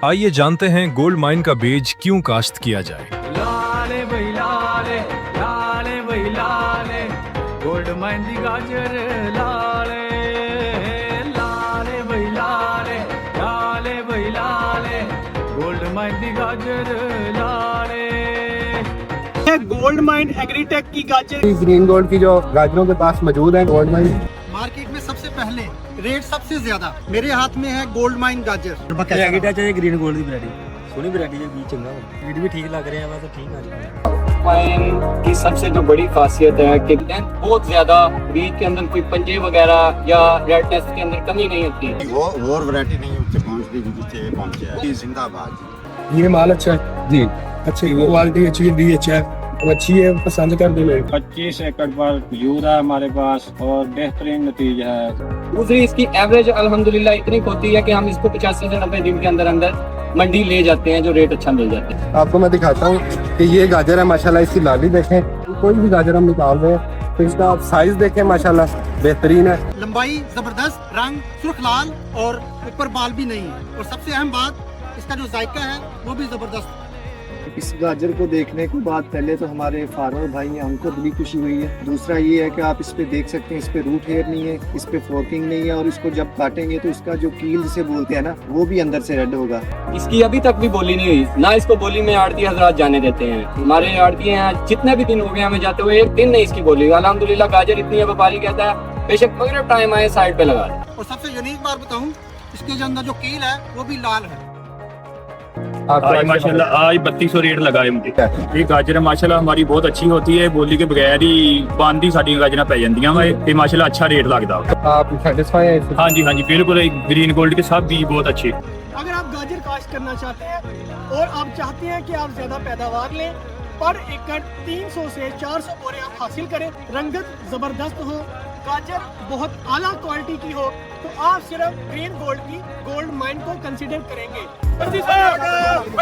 आइए जानते हैं गोल्ड माइन का बीज क्यों काश्त किया जाए। लाले भाई लाले, लाले भाई लाले, गोल्ड माइन दी गाजर लाले, लाले भाई लाले, लाले भाई लाले, गोल्ड माइन दी गाजर लाले। गोल्ड माइन एग्रीटेक की गाजर ग्रीन गोल्ड की जो गाजरों के पास मौजूद है गोल्ड माइन मार्केट में सबसे पहले, रेट सबसे ज्यादा मेरे हाथ में है गोल्ड माइन गाजर। ग्रीन गोल्ड की वैरायटी सोनी वैरायटी है, बीज चंगा बीज भी ठीक लग रहे हैं, तो ठीक आ रही है। माइन की सबसे जो बड़ी खासियत है कि बहुत ज्यादा बीज के अंदर कोई पंजे वगैरह या रेडनेस के अंदर कमी नहीं होती। वो और वैरायटी नहीं उससे पहुंचती जिससे पहुंचे है। जिंदाबाद। ये माल अच्छा है जी, अच्छी क्वालिटी अच्छी दी अच्छा है, अच्छी है, पसंद कर देंगे। 25 एकड़ पर यूरा है हमारे पास और बेहतरीन नतीजा है। दूसरी इसकी एवरेज अल्हम्दुलिल्लाह इतनी होती है कि हम इसको 85 से 90 दिन के अंदर अंदर मंडी ले जाते हैं, जो रेट अच्छा मिल जाता है। आपको मैं दिखाता हूँ कि ये गाजर है माशाल्लाह, इसकी लाली देखें, कोई भी गाजर हम निकाल रहे हैं तो इसका आप साइज देखें माशाल्लाह बेहतरीन है, लंबाई जबरदस्त, रंग सुर्ख लाल और ऊपर बाल भी नहीं है। और सबसे अहम बात, इसका जो जायका है वो भी जबरदस्त। इस गाजर को देखने के बाद पहले तो हमारे फार्मर भाई हैं, उनको बड़ी खुशी हुई है। दूसरा ये है कि आप इस पे देख सकते हैं, इस पे रूट हेयर नहीं है, इस पे फोर्किंग नहीं है, और इसको जब काटेंगे तो इसका जो कील जिसे बोलते हैं ना, वो भी अंदर से रेड होगा। इसकी अभी तक भी बोली नहीं हुई, ना इसको बोली में आड़ती हजरात जाने देते हैं। हमारे आड़ती हैं जितने भी दिन हो गए हमें जाते हुए, एक दिन नहीं इसकी बोली। अल्हम्दुलिल्लाह गाजर इतनी है, व्यापारी कहता है बेशक मगरिब टाइम आए साइड पे लगा। और सबसे यूनिक बात बताऊं, इसके जो अंदर जो कील है वो भी लाल है। आज माशाल्लाह आज 3200 रेट लगा है मुझे। ये गाजर माशाल्लाह हमारी बहुत अच्छी होती है, बोली के बगैर ही बांदी साडी गाजर पै जांदियां वा ते माशाल्लाह अच्छा रेट लगदा। आप सेटिस्फाई हैं इससे? हाँ जी बिल्कुल, ग्रीन गोल्ड के सब बीज बहुत अच्छे। अगर आप गाजर काश्त करना चाहते हैं और आप चाहते हैं कि आप ज्यादा पैदावार लें, पर एकड़ 300 से 400 बोरे आप हासिल करें, रंगत जबरदस्त हो, गाजर बहुत आला क्वालिटी की हो, तो आप सिर्फ ग्रीन गोल्ड की गोल्ड माइन को कंसीडर करेंगे। 3300